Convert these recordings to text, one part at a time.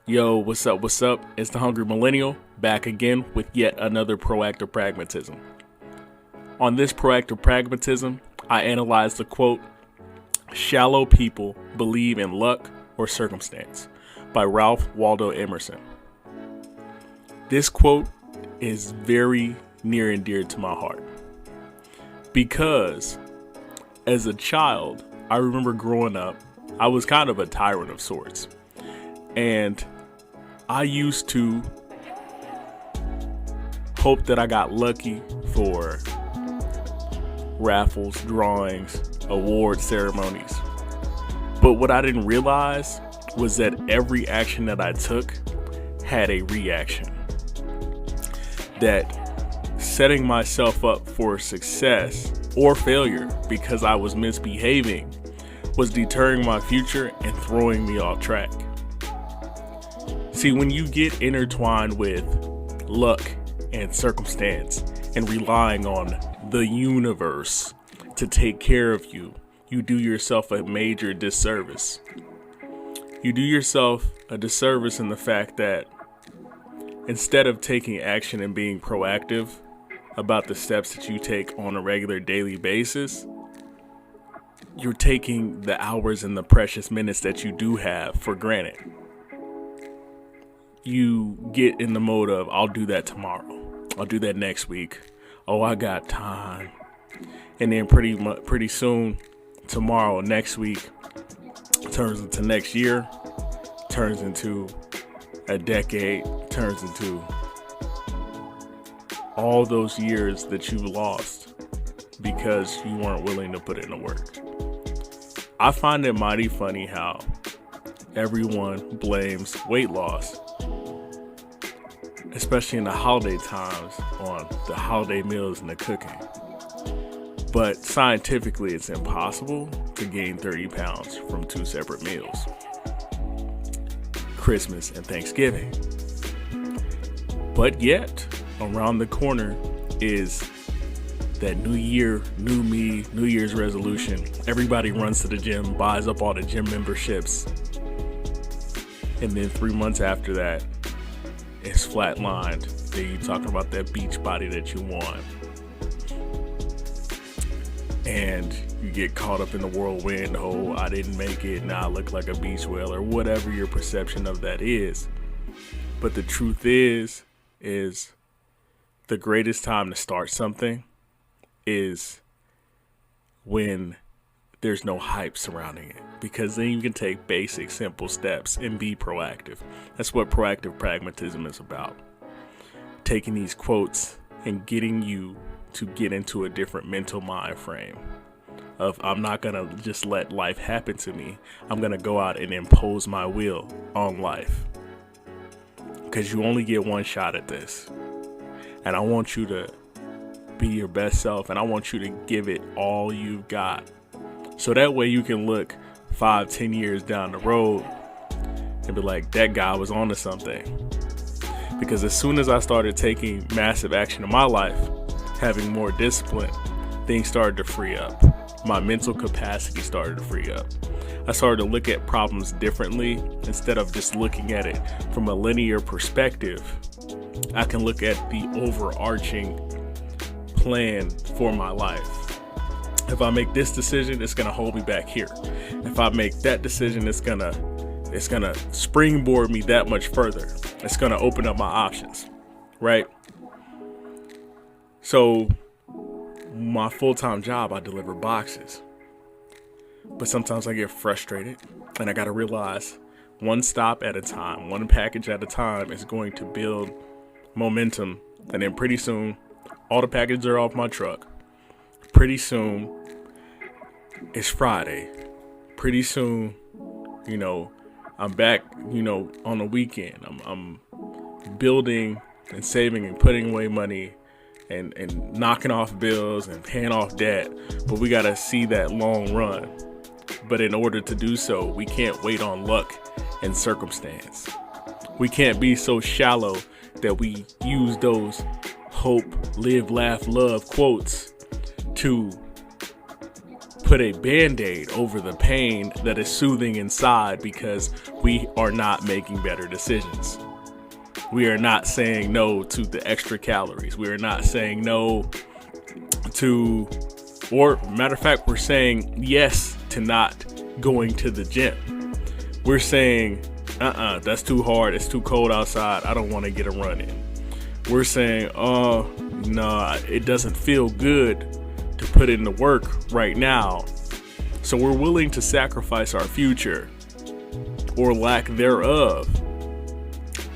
Yo, what's up? What's up? It's the Hungry Millennial back again with yet another proactive pragmatism. On this proactive pragmatism, I analyze the quote, "Shallow people believe in luck or circumstance" by Ralph Waldo Emerson. This quote is very near and dear to my heart because as a child, I remember growing up, I was kind of a tyrant of sorts. And I used to hope that I got lucky for raffles, drawings, award ceremonies. But what I didn't realize was that every action that I took had a reaction. That setting myself up for success or failure because I was misbehaving was deterring my future and throwing me off track. See, when you get intertwined with luck and circumstance and relying on the universe to take care of you, you do yourself a major disservice. You do yourself a disservice in the fact that instead of taking action and being proactive about the steps that you take on a regular daily basis, you're taking the hours and the precious minutes that you do have for granted. You get in the mode of, I'll do that tomorrow. I'll do that next week. Oh, I got time. And then pretty soon, tomorrow, next week, turns into next year, turns into a decade, turns into all those years that you lost because you weren't willing to put in the work. I find it mighty funny how everyone blames weight loss, especially in the holiday times, on the holiday meals and the cooking. But scientifically, it's impossible to gain 30 pounds from two separate meals, Christmas and Thanksgiving. But yet, around the corner is that new year, new me, New Year's resolution. Everybody runs to the gym, buys up all the gym memberships. And then 3 months after that, it's flatlined. Then you talking about that beach body that you want. And you get caught up in the whirlwind. Oh, I didn't make it. Now I look like a beach whale, or whatever your perception of that is. But the truth is the greatest time to start something is when there's no hype surrounding it, because then you can take basic, simple steps and be proactive. That's what proactive pragmatism is about. Taking these quotes and getting you to get into a different mental mind frame of, I'm not going to just let life happen to me. I'm going to go out and impose my will on life, because you only get one shot at this. And I want you to be your best self, and I want you to give it all you've got. So that way you can look 5-10 years down the road and be like, that guy was onto something. Because as soon as I started taking massive action in my life, having more discipline, things started to free up. My mental capacity started to free up. I started to look at problems differently. Instead of just looking at it from a linear perspective, I can look at the overarching plan for my life. If I make this decision, it's gonna hold me back here. If I make that decision, it's gonna springboard me that much further. It's gonna open up my options, right? So my full-time job, I deliver boxes. But sometimes I get frustrated, and I gotta realize one stop at a time, one package at a time is going to build momentum. And then pretty soon, all the packages are off my truck. Pretty soon, it's Friday. Pretty soon, I'm back, on the weekend. I'm building and saving and putting away money and knocking off bills and paying off debt. But we got to see that long run. But in order to do so, we can't wait on luck and circumstance. We can't be so shallow that we use those hope, live, laugh, love quotes to put a band-aid over the pain that is soothing inside because we are not making better decisions. We are not saying no to the extra calories. We are not saying no to, or matter of fact, we're saying yes to not going to the gym. We're saying, that's too hard. It's too cold outside. I don't want to get a run in. We're saying, no, it doesn't feel good to put in the work right now. So we're willing to sacrifice our future or lack thereof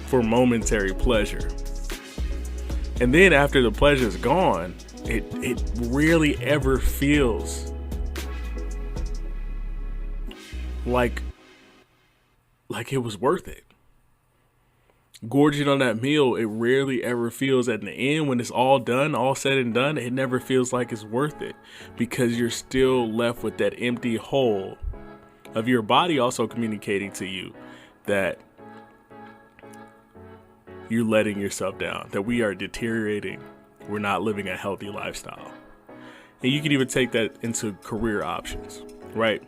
for momentary pleasure. And then after the pleasure's gone, it rarely ever feels like it was worth it. Gorging on that meal, it rarely ever feels at the end, when it's all done, all said and done, it never feels like it's worth it, because you're still left with that empty hole of your body also communicating to you that you're letting yourself down, that we are deteriorating, we're not living a healthy lifestyle. And you can even take that into career options, right?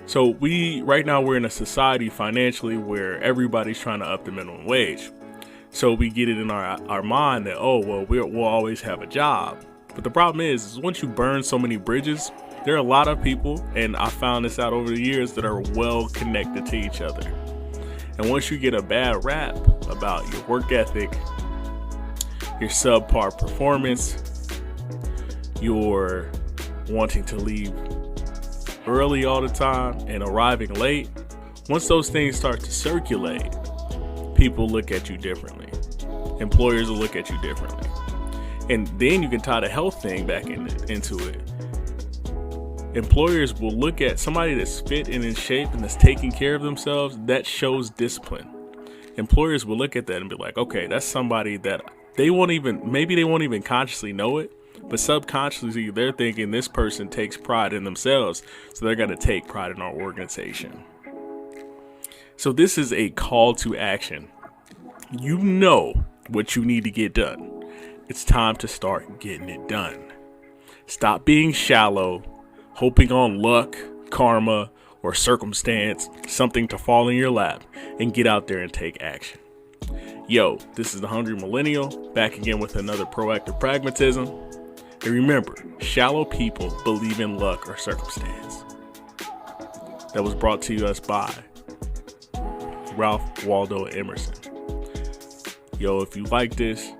So right now we're in a society financially where everybody's trying to up the minimum wage. So we get it in our mind that, we'll always have a job. But the problem is once you burn so many bridges, there are a lot of people, and I found this out over the years, that are well connected to each other. And once you get a bad rap about your work ethic, your subpar performance, your wanting to leave early all the time and arriving late, once those things start to circulate, people look at you differently. Employers will look at you differently. And then you can tie the health thing back into it. Employers will look at somebody that's fit and in shape and that's taking care of themselves. That shows discipline. Employers will look at that and be like, okay, that's somebody that maybe they won't even consciously know it, but subconsciously they're thinking this person takes pride in themselves, so they're going to take pride in our organization. So this is a call to action. You know what you need to get done. It's time to start getting it done. Stop being shallow, hoping on luck, karma, or circumstance, something to fall in your lap, and get out there and take action. Yo, this is the Hungry Millennial, back again with another proactive pragmatism. And remember, shallow people believe in luck or circumstance. That was brought to us by Ralph Waldo Emerson. Yo, if you like this,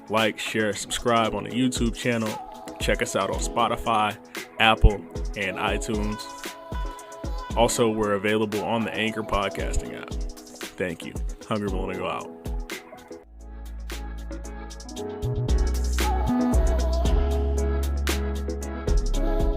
like, share, subscribe on the YouTube channel. Check us out on Spotify, Apple, and iTunes. Also, we're available on the Anchor podcasting app. Thank you. Hungry Millennial out.